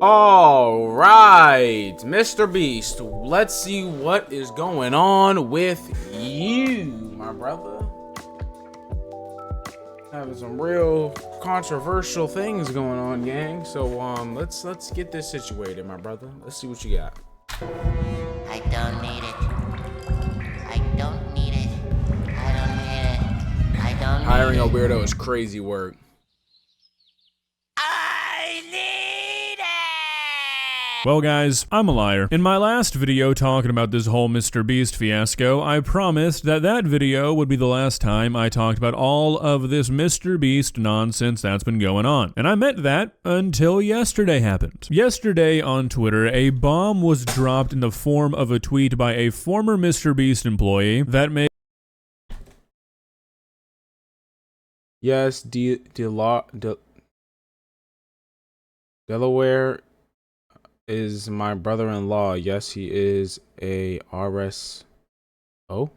All right, Mr. Beast, let's see what is going on with you, my brother. Having some real controversial things going on, gang. So let's get this situated, my brother. Let's see what you got. I don't need it. I don't need it. I don't need it. I don't Hiring need a it. weirdo is crazy work. I need it! Well guys, I'm a liar. In my last video talking about this whole Mr. Beast fiasco, I promised that that video would be the last time I talked about all of this Mr. Beast nonsense that's been going on. And I meant that until yesterday happened. Yesterday on Twitter, a bomb was dropped in the form of a tweet by a former Mr. Beast employee that made Yes, Delaware is my brother-in-law. Yes, he is a RS. Oh,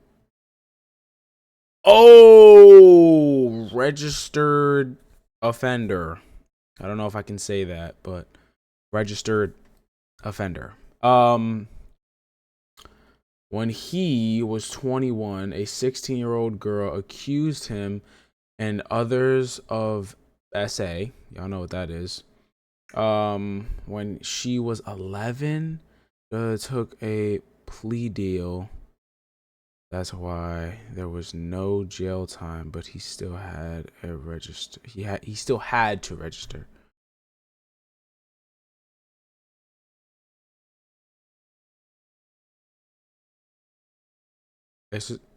registered offender. I don't know if I can say that, but registered offender. When he was 21, a 16-year-old girl accused him and others of SA. Y'all know what that is. When she was 11, took a plea deal. That's why there was no jail time, but he still had a register. He still had to register.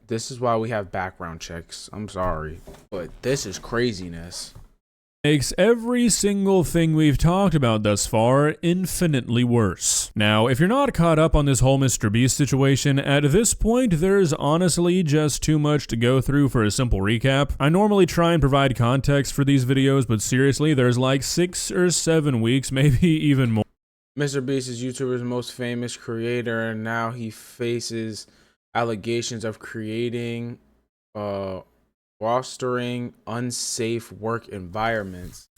This is why we have background checks. I'm sorry, but this is craziness. makes every single thing we've talked about thus far infinitely worse. Now, if you're not caught up on this whole Mr. Beast situation, at this point, there's honestly just too much to go through for a simple recap. I normally try and provide context for these videos, but seriously, there's like 6 or 7 weeks, maybe even more. Mr. Beast is YouTuber's most famous creator, and now he faces allegations of creating, fostering unsafe work environments.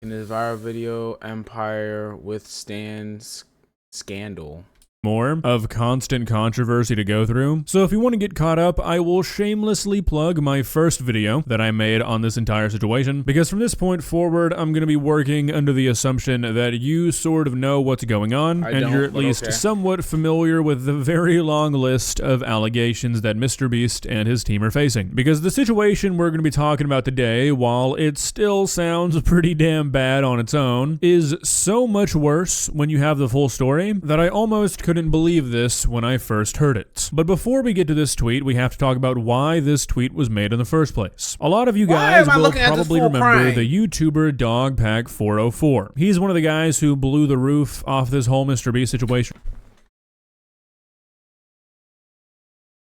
In his viral video, Empire withstands scandal. More of constant controversy to go through. So if you want to get caught up, I will shamelessly plug my first video that I made on this entire situation, because from this point forward, I'm going to be working under the assumption that you sort of know what's going on, and you're at least somewhat familiar with the very long list of allegations that Mr. Beast and his team are facing. Because the situation we're going to be talking about today, while it still sounds pretty damn bad on its own, is so much worse when you have the full story that I almost couldn't believe this when I first heard it. But before we get to this tweet, we have to talk about why this tweet was made in the first place. A lot of you guys will probably remember the YouTuber Dogpack404. He's one of the guys who blew the roof off this whole Mr. Beast situation.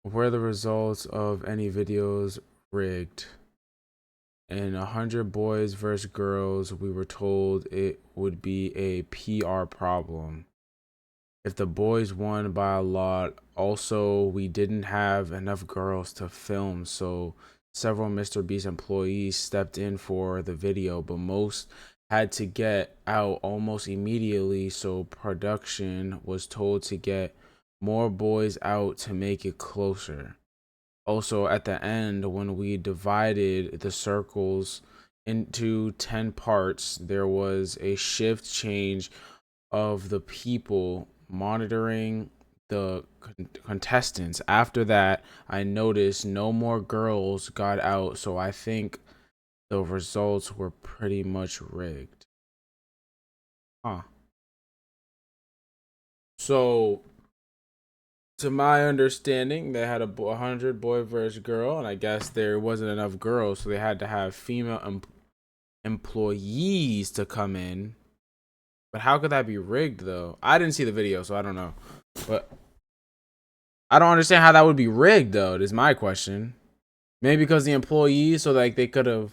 Were the results of any videos rigged? In 100 boys versus girls, we were told it would be a PR problem. If the boys won by a lot, also we didn't have enough girls to film, so several Mr. Beast employees stepped in for the video, but most had to get out almost immediately, so production was told to get more boys out to make it closer. Also, at the end, when we divided the circles into 10 parts, there was a shift change of the people monitoring the contestants. After that, I noticed no more girls got out, so I think the results were pretty much rigged. So, to my understanding, they had a 100 boy versus girl, and I guess there wasn't enough girls, so they had to have female employees to come in. But how could that be rigged, though? I didn't see the video, so I don't know. But I don't understand how that would be rigged, though, is my question. Maybe because the employees, so like they could have,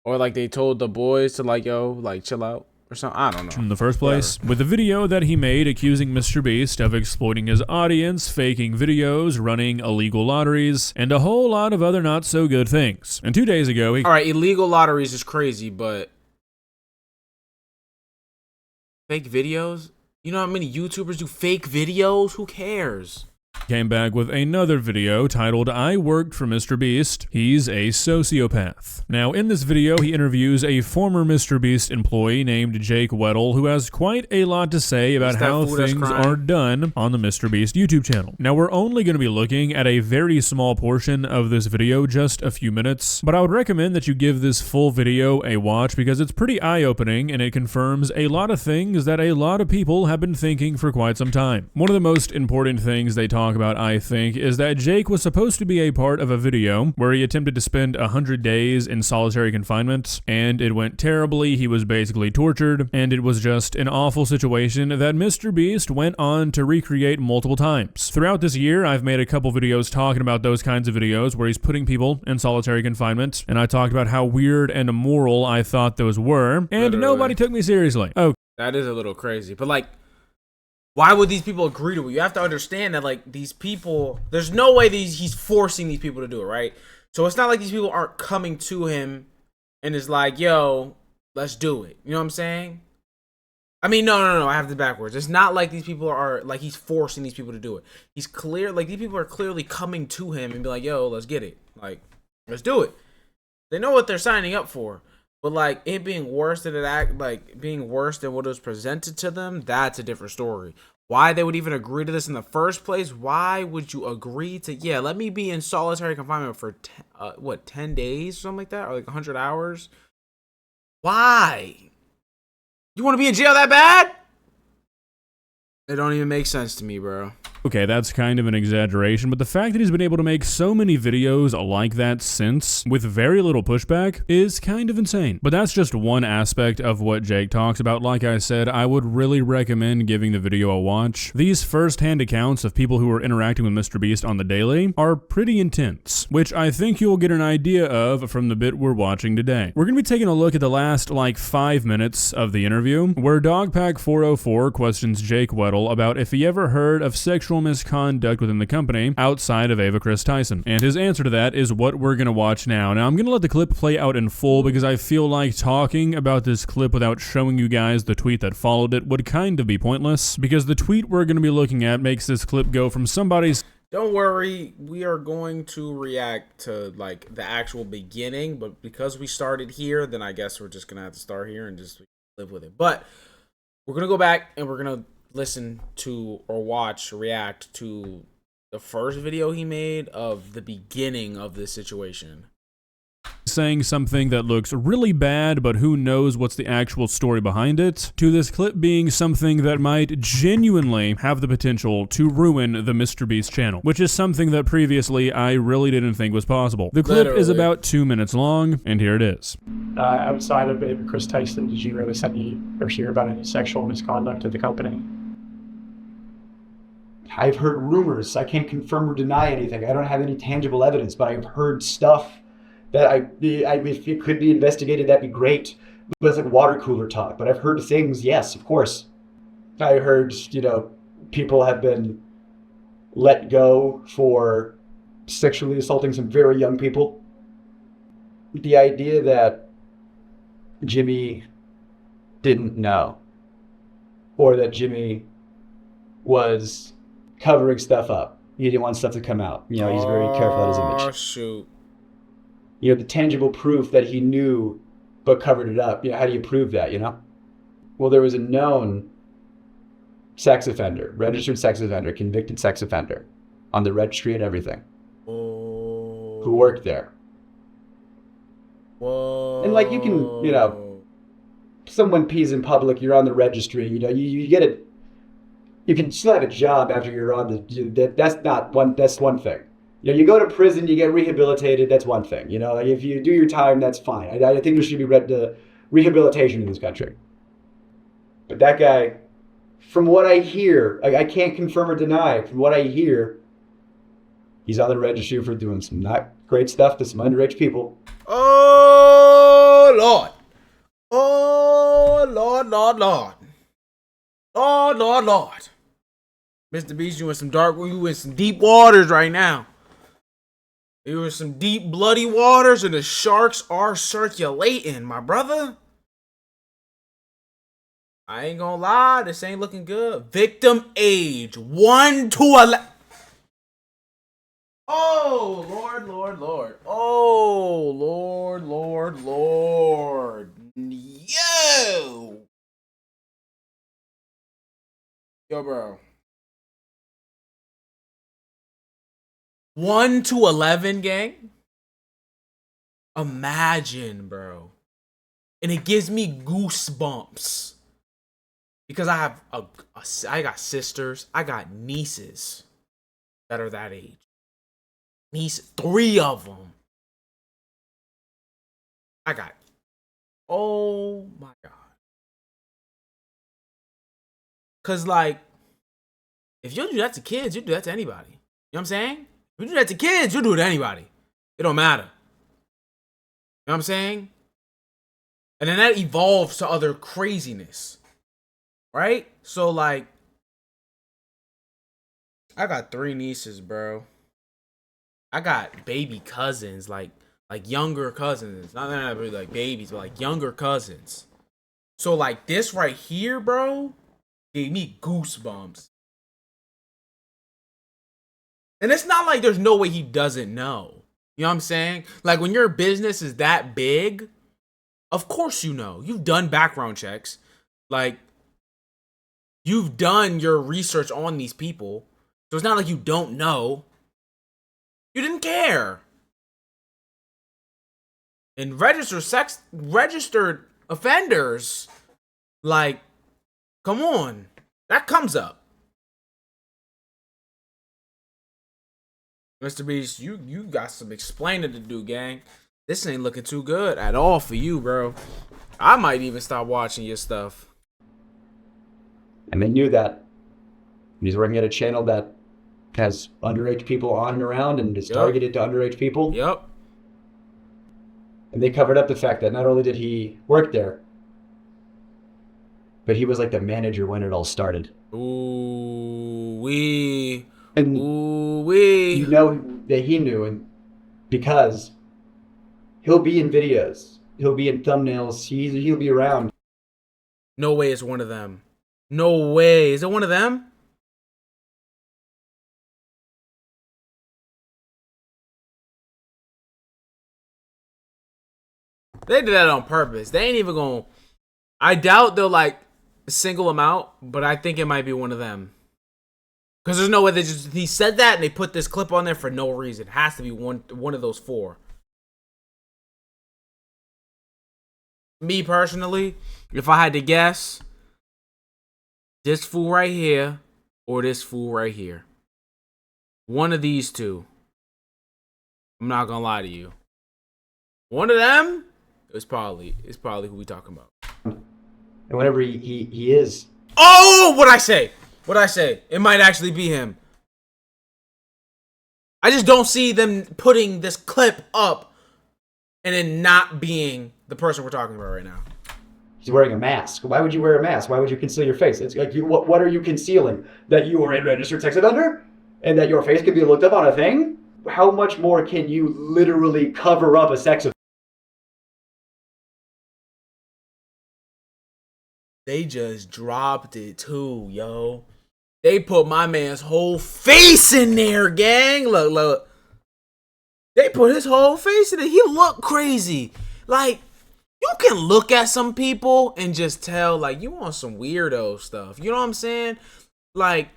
or like they told the boys to like, yo, like chill out or something. I don't know. In the first place, with the video that he made accusing Mr. Beast of exploiting his audience, faking videos, running illegal lotteries, and a whole lot of other not so good things. And 2 days ago, All right, illegal lotteries is crazy, but Fake videos? You know how many YouTubers do fake videos? Who cares? Came back with another video titled "I Worked for Mr. Beast. He's a Sociopath." Now, in this video, he interviews a former Mr. Beast employee named Jake Weddle, who has quite a lot to say about how things are done on the Mr. Beast YouTube channel. Now, we're only going to be looking at a very small portion of this video, just a few minutes, but I would recommend that you give this full video a watch because it's pretty eye-opening and it confirms a lot of things that a lot of people have been thinking for quite some time. One of the most important things they talk about, I think, is that Jake was supposed to be a part of a video where he attempted to spend 100 days in solitary confinement, and it went terribly. He was basically tortured, and it was just an awful situation that Mr. Beast went on to recreate multiple times. Throughout this year, I've made a couple videos talking about those kinds of videos where he's putting people in solitary confinement, and I talked about how weird and immoral I thought those were, and nobody took me seriously. Oh, that is a little crazy, but like, why would these people agree to it? You have to understand that, like, these people, there's no way he's forcing these people to do it, right? So it's not like these people aren't coming to him and is like, yo, let's do it. You know what I'm saying? I mean, no, I have it backwards. It's not like these people are, like, he's forcing these people to do it. He's clear, like, these people are clearly coming to him and be like, yo, let's get it. Like, let's do it. They know what they're signing up for. But like it being worse than being worse than what was presented to them, that's a different story. Why they would even agree to this in the first place? Why would you agree to, yeah, let me be in solitary confinement for 10 days or something like that, or like 100 hours? Why? You want to be in jail that bad? It don't even make sense to me, bro. okay, that's kind of an exaggeration, but the fact that he's been able to make so many videos like that since, with very little pushback, is kind of insane. But that's just one aspect of what Jake talks about. Like I said, I would really recommend giving the video a watch. These first-hand accounts of people who are interacting with Mr. Beast on the daily are pretty intense, which I think you'll get an idea of from the bit we're watching today. We're going to be taking a look at the last, 5 minutes of the interview, where Dogpack404 questions Jake Weddle about if he ever heard of sexual misconduct within the company outside of Ava Chris Tyson. And his answer to that is what we're going to watch now. Now, I'm going to let the clip play out in full because I feel like talking about this clip without showing you guys the tweet that followed it would kind of be pointless, because the tweet we're going to be looking at makes this clip go from somebody's Don't worry, we are going to react to the actual beginning, but because we started here, then I guess we're just gonna have to start here and just live with it. But we're gonna go back and we're gonna listen to or react to the first video he made of the beginning of this situation. saying something that looks really bad, but who knows what's the actual story behind it, to this clip being something that might genuinely have the potential to ruin the Mr. Beast channel, which is something that previously I really didn't think was possible. The clip is about 2 minutes long, and here it is. Outside of Ava Chris Tyson, did you really see or hear about any sexual misconduct at the company? I've heard rumors. I can't confirm or deny anything. I don't have any tangible evidence, but I've heard stuff that if it could be investigated, that'd be great. But it's like water cooler talk. But I've heard things, yes, of course. I heard, people have been let go for sexually assaulting some very young people. The idea that Jimmy didn't know, or that Jimmy was covering stuff up. He didn't want stuff to come out. He's very careful about his image. Oh, shoot. The tangible proof that he knew but covered it up. How do you prove that, Well, there was a known sex offender, registered sex offender, convicted sex offender on the registry and everything, who worked there. Whoa. And you can, someone pees in public, you're on the registry, you get it. You can still have a job after you're on that's one thing. You go to prison, you get rehabilitated, that's one thing. If you do your time, that's fine. I think there should be rehabilitation in this country. But that guy, from what I hear, I can't confirm or deny, from what I hear, he's on the registry for doing some not great stuff to some underage people. Oh, Lord. Oh, Lord, Lord, Lord. Lord, Lord, Lord. Mr. Beast, you in some deep waters right now. You in some deep, bloody waters, and the sharks are circulating, my brother. I ain't gonna lie, this ain't looking good. Victim age 1 to 11. Oh, Lord, Lord, Lord. Oh, Lord, Lord, Lord. Yo. Yo, bro. 1 to 11, gang? Imagine, bro. And it gives me goosebumps. Because I have I got sisters, I got nieces that are that age. Nieces, 3 of them. I got, oh my God. Cause like, if you do that to kids, you do that to anybody. You know what I'm saying? If you do that to kids, you do it to anybody. It don't matter. You know what I'm saying? And then that evolves to other craziness. Right? So like, I got 3 nieces, bro. I got baby cousins, like younger cousins. Not really like babies, but like younger cousins. So like this right here, bro, gave me goosebumps. And it's not like there's no way he doesn't know. You know what I'm saying? Like when your business is that big, of course you know. You've done background checks. Like you've done your research on these people. So it's not like you don't know. You didn't care. And registered offenders, like, come on. That comes up. Mr. Beast, you got some explaining to do, gang. This ain't looking too good at all for you, bro. I might even stop watching your stuff. And they knew that. He's working at a channel that has underage people on and around and is targeted to underage people. Yep. And they covered up the fact that not only did he work there, but he was like the manager when it all started. Ooh wee. And ooh wee. you know that he knew, and because he'll be in videos, he'll be in thumbnails, he'll be around. No way it's one of them. No way. Is it one of them? They did that on purpose. They ain't even gonna. I doubt they'll like single them out, but I think it might be one of them. Because there's no way he said that and they put this clip on there for no reason. It has to be one of those 4. Me personally, if I had to guess, this fool right here or this fool right here. One of these 2. I'm not gonna lie to you. One of them. It's probably who we talking about. And whenever he is. Oh, what'd I say? It might actually be him. I just don't see them putting this clip up and then not being the person we're talking about right now. He's wearing a mask. Why would you wear a mask? Why would you conceal your face? It's like, what are you concealing? That you are a registered sex offender? And that your face could be looked up on a thing? How much more can you literally cover up a sex offender? They just dropped it too, yo. They put my man's whole face in there, gang. Look. They put his whole face in it. He looked crazy. Like, you can look at some people and just tell, like, you want some weirdo stuff. You know what I'm saying? Like,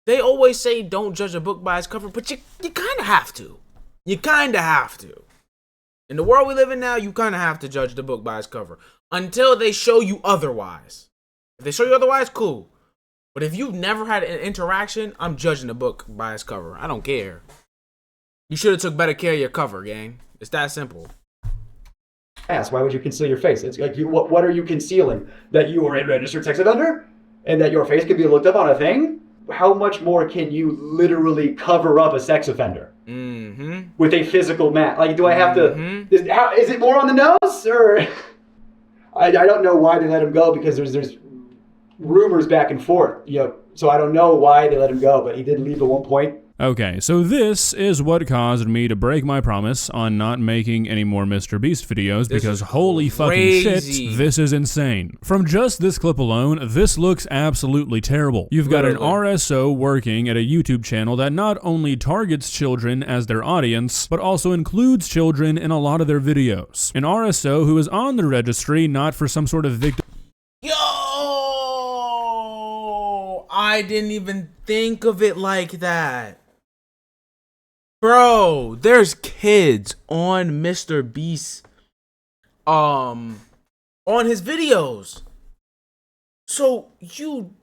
they always say don't judge a book by its cover, but you kind of have to. You kind of have to. In the world we live in now, you kind of have to judge the book by its cover. Until they show you otherwise. If they show you otherwise, cool. But if you've never had an interaction, I'm judging the book by its cover. I don't care. You should have took better care of your cover, gang. It's that simple. Why would you conceal your face? It's like, what are you concealing? That you are a registered sex offender? And that your face could be looked up on a thing? How much more can you literally cover up a sex offender? Mm-hmm. With a physical mask? Like, do I have to... Is it more on the nose? Or... I don't know why they let him go, because there's rumors back and forth, you know, so I don't know why they let him go, but he did leave at one point. Okay, so this is what caused me to break my promise on not making any more Mr. Beast videos because holy fucking shit, this is insane. From just this clip alone, this looks absolutely terrible. You've got an RSO working at a YouTube channel that not only targets children as their audience, but also includes children in a lot of their videos. An RSO who is on the registry not for some sort of victim. Yo, I didn't even think of it like that. Bro, there's kids on Mr. Beast on his videos. So you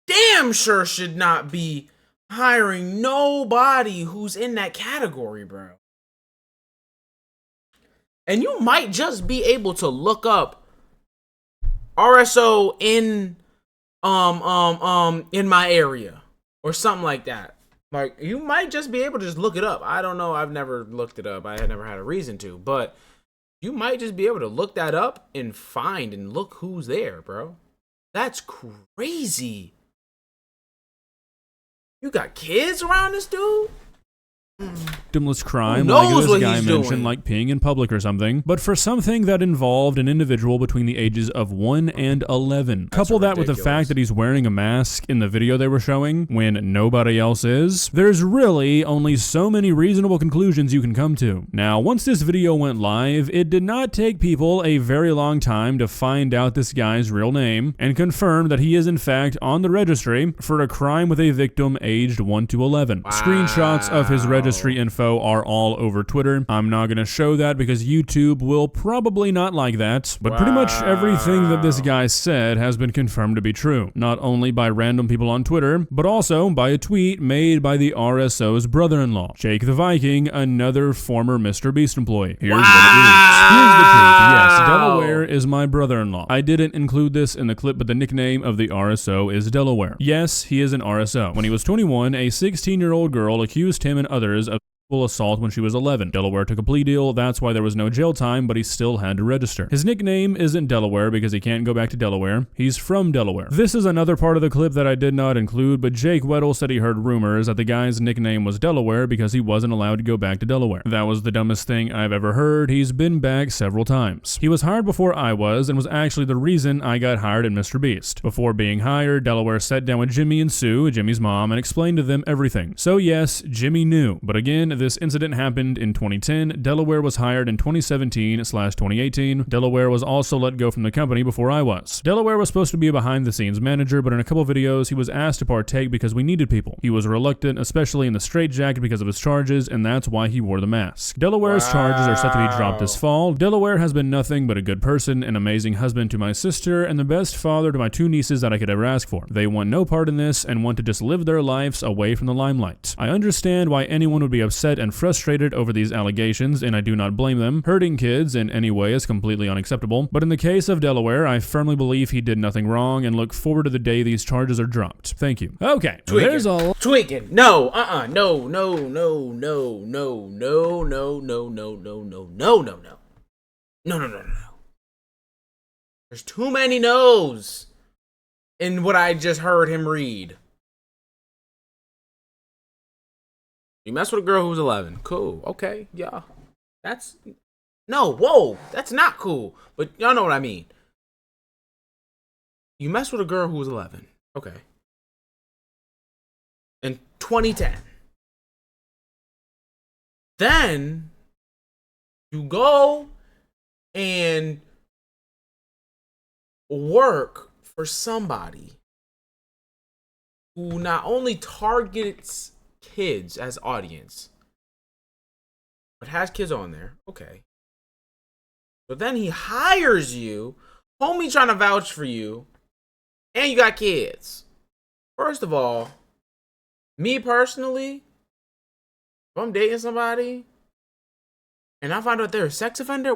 damn sure should not be hiring nobody who's in that category, bro. And you might just be able to look up RSO in my area or something like that. Like, you might just be able to just look it up. I don't know. I've never looked it up. I had never had a reason to. But you might just be able to look that up and find and look who's there, bro. That's crazy. You got kids around this dude? Victimless crime Who like knows this what guy he's mentioned, doing? like peeing in public or something, but for something that involved an individual between the ages of 1 and 11. Couple that with the fact that he's wearing a mask in the video they were showing when nobody else is, there's really only so many reasonable conclusions you can come to. Now, once this video went live, it did not take people a very long time to find out this guy's real name and confirm that he is in fact on the registry for a crime with a victim aged 1 to 11. Wow. Screenshots of his registry info are all over Twitter. I'm not going to show that because YouTube will probably not like that, but pretty much everything that this guy said has been confirmed to be true, not only by random people on Twitter, but also by a tweet made by the RSO's brother-in-law, Jake the Viking, another former Mr. Beast employee. Here's what it reads. Here's the truth. Yes, Delaware is my brother-in-law. I didn't include this in the clip, but the nickname of the RSO is Delaware. Yes, he is an RSO. When he was 21, a 16-year-old girl accused him and others of assault when she was 11. Delaware took a plea deal, that's why there was no jail time, but he still had to register. His nickname isn't Delaware because he can't go back to Delaware. He's from Delaware. This is another part of the clip that I did not include, but Jake Weddle said he heard rumors that the guy's nickname was Delaware because he wasn't allowed to go back to Delaware. That was the dumbest thing I've ever heard. He's been back several times. He was hired before I was and was actually the reason I got hired at Mr. Beast. Before being hired, Delaware sat down with Jimmy and Sue, Jimmy's mom, and explained to them everything. So yes, Jimmy knew, but again, this incident happened in 2010. Delaware was hired in 2017/2018. Delaware was also let go from the company before I was. Delaware was supposed to be a behind-the-scenes manager, but in a couple videos, he was asked to partake because we needed people. He was reluctant, especially in the straitjacket because of his charges, and that's why he wore the mask. Delaware's charges are set to be dropped this fall. Delaware has been nothing but a good person, an amazing husband to my sister, and the best father to my 2 nieces that I could ever ask for. They want no part in this and want to just live their lives away from the limelight. I understand why anyone would be upset and frustrated over these allegations, and I do not blame them. Hurting kids in any way is completely unacceptable, but in the case of Delaware, I firmly believe he did nothing wrong and look forward to the day these charges are dropped. Thank you. Okay, there's a... Tweaking. No, no, no, no, no, no, no, no, no, no, no, no, no, no, no, no. No, no, no, no. There's too many no's in what I just heard him read. You mess with a girl who's 11. Cool. Okay. Yeah. That's... No, whoa. That's not cool. But y'all know what I mean. You mess with a girl who was 11. Okay. In 2010. Then you go and work for somebody who not only targets kids as audience, but has kids on there. Okay. But then he hires you, homie trying to vouch for you, and you got kids. First of all, me personally, if I'm dating somebody and I find out they're a sex offender,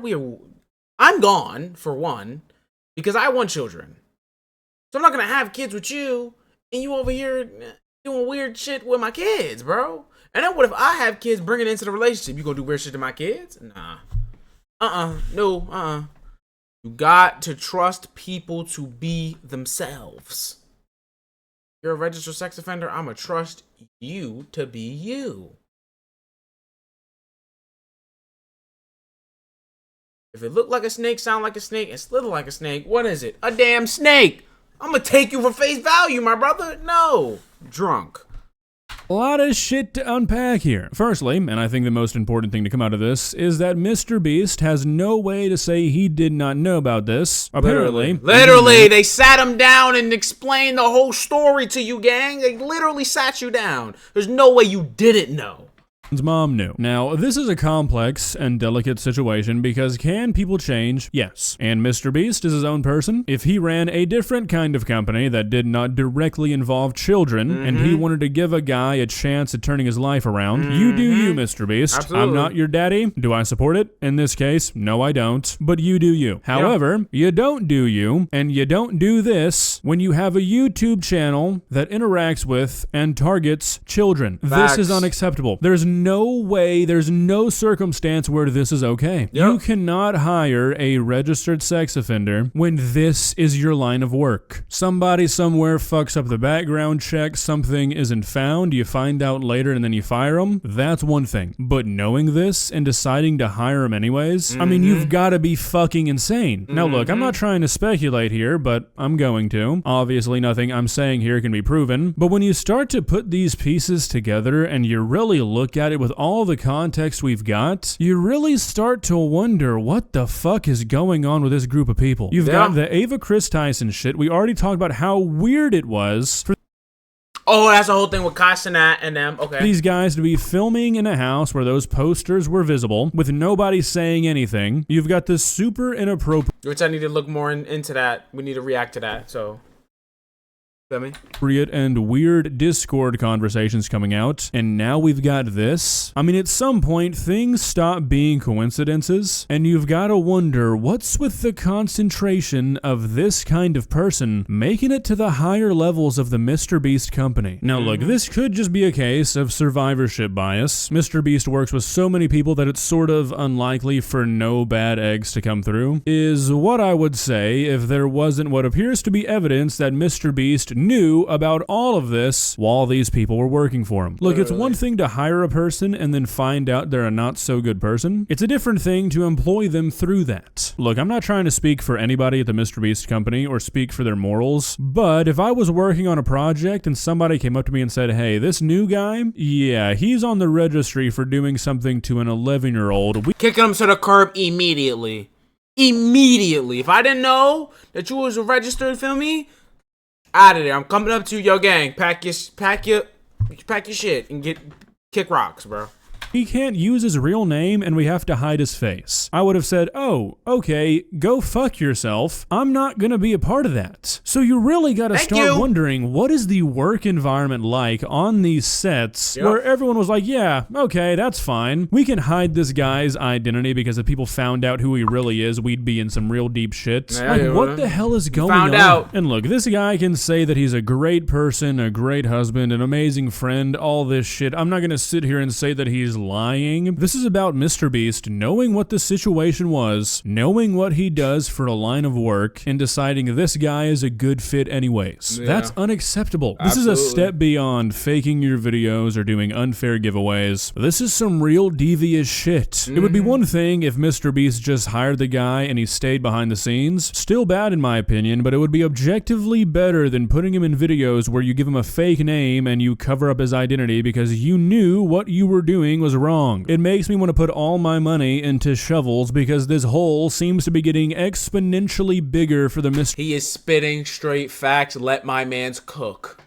I'm gone, for one, because I want children. So I'm not gonna have kids with you and you over here doing weird shit with my kids, bro. And then what if I have kids bringing it into the relationship? You gonna do weird shit to my kids? Nah. No. You got to trust people to be themselves. You're a registered sex offender, I'ma trust you to be you. If it looked like a snake, sound like a snake, and slither like a snake, what is it? A damn snake. I'm gonna take you for face value, my brother. No. Drunk. A lot of shit to unpack here. Firstly, and I think the most important thing to come out of this, is that Mr. Beast has no way to say he did not know about this. Apparently. Literally, they sat him down and explained the whole story to you, gang. They literally sat you down. There's no way you didn't know. His mom knew. Now, this is a complex and delicate situation because can people change? Yes. And Mr. Beast is his own person. If he ran a different kind of company that did not directly involve children and he wanted to give a guy a chance at turning his life around, you do you, Mr. Beast. Absolutely. I'm not your daddy. Do I support it? In this case, no, I don't. But you do you. However, you don't do you, and you don't do this when you have a YouTube channel that interacts with and targets children. Facts. This is unacceptable. There's no way, there's no circumstance where this is okay. You cannot hire a registered sex offender when this is your line of work. Somebody somewhere fucks up the background check, something isn't found, you find out later and then you fire them. That's one thing. But knowing this and deciding to hire him anyways, I mean, you've got to be fucking insane. Now look, I'm not trying to speculate here, but I'm going to. Obviously nothing I'm saying here can be proven. But when you start to put these pieces together and you really look at it with all the context we've got, you really start to wonder what the fuck is going on with this group of people. You've got the Ava Chris Tyson shit. We already talked about how weird it was for that's the whole thing with Castanat and them. Okay. these guys to be filming in a house where those posters were visible with nobody saying anything. You've got this super inappropriate, Which I need to look more into that. We need to react to that. So. and weird Discord conversations coming out, and now we've got this. I mean, at some point, things stop being coincidences, and you've got to wonder what's with the concentration of this kind of person making it to the higher levels of the Mr. Beast company. Now look, this could just be a case of survivorship bias. Mr. Beast works with so many people that it's sort of unlikely for no bad eggs to come through, is what I would say if there wasn't what appears to be evidence that Mr. Beast knew about all of this while these people were working for him. Look, it's one thing to hire a person and then find out they're a not so good person. It's a different thing to employ them through that. Look, I'm not trying to speak for anybody at the Mr. Beast company or speak for their morals, but if I was working on a project and somebody came up to me and said, hey, this new guy, yeah, he's on the registry for doing something to an 11-year-old. Kicking him to the curb immediately. Immediately. If I didn't know that you was a registered, feel me? Out of there. I'm coming up to you, yo, gang. Pack your shit and kick rocks, bro. He can't use his real name and we have to hide his face. I would have said, oh, okay, go fuck yourself. I'm not gonna be a part of that. So you really gotta start wondering, what is the work environment like on these sets where everyone was like, yeah, okay, that's fine. We can hide this guy's identity because if people found out who he really is, we'd be in some real deep shit. Like, what the hell is going on? And look, this guy can say that he's a great person, a great husband, an amazing friend, all this shit. I'm not gonna sit here and say that he's lying. This is about Mr. Beast knowing what the situation was, knowing what he does for a line of work, and deciding this guy is a good fit anyways. That's unacceptable. This is a step beyond faking your videos or doing unfair giveaways. This is some real devious shit. It would be one thing if Mr. Beast just hired the guy and he stayed behind the scenes. Still bad in my opinion, but it would be objectively better than putting him in videos where you give him a fake name and you cover up his identity because you knew what you were doing was wrong. It makes me want to put all my money into shovels because this hole seems to be getting exponentially bigger for the Mr. He is spitting straight facts. Let my mans cook.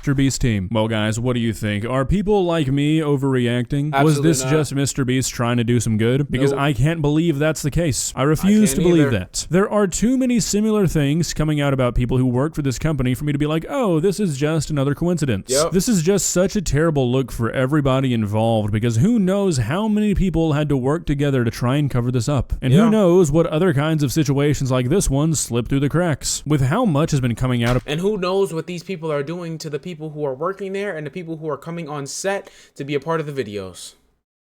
Mr. Beast team. Well, guys, what do you think? Are people like me overreacting? Was this just Mr. Beast trying to do some good? Because I can't believe that's the case. I refuse to believe that. There are too many similar things coming out about people who work for this company for me to be like, oh, this is just another coincidence. This is just such a terrible look for everybody involved because who knows how many people had to work together to try and cover this up. And who knows what other kinds of situations like this one slip through the cracks. With how much has been coming out of— And who knows what these people are doing to the people who are working there and the people who are coming on set to be a part of the videos.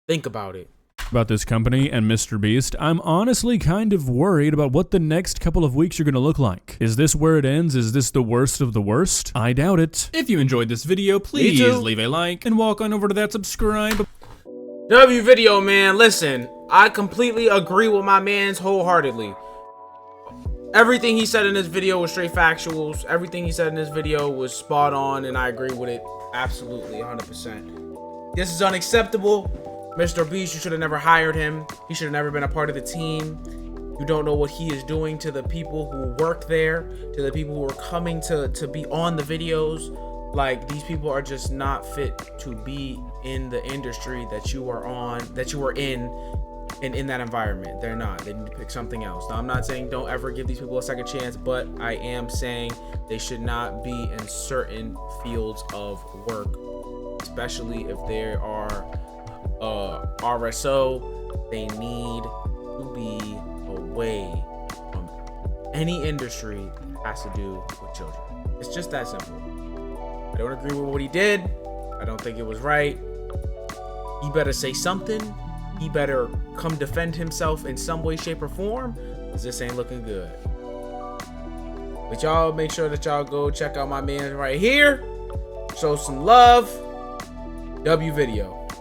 Think about it. about this company and Mr. Beast, I'm honestly kind of worried about what the next couple of weeks are going to look like. Is this where it ends? Is this the worst of the worst? I doubt it. If you enjoyed this video, please leave a like and walk on over to that subscribe. W video, man, listen, I completely agree with my mans wholeheartedly. Everything he said in this video was straight factuals. Everything he said in this video was spot on, and I agree with it absolutely 100%. This is unacceptable. Mr. Beast, you should have never hired him. He should have never been a part of the team. You don't know what he is doing to the people who work there, to the people who are coming to be on the videos. Like, these people are just not fit to be in the industry that you are on, that you are in that environment. They're not. They need to pick something else. Now, I'm not saying don't ever give these people a second chance, but I am saying they should not be in certain fields of work, especially if they are RSO. They need to be away from any industry that has to do with children. It's just that simple. I don't agree with what he did. I don't think it was right. He better say something. He better come defend himself in some way, shape, or form, because this ain't looking good. But y'all make sure that y'all go check out my man right here. Show some love. W video.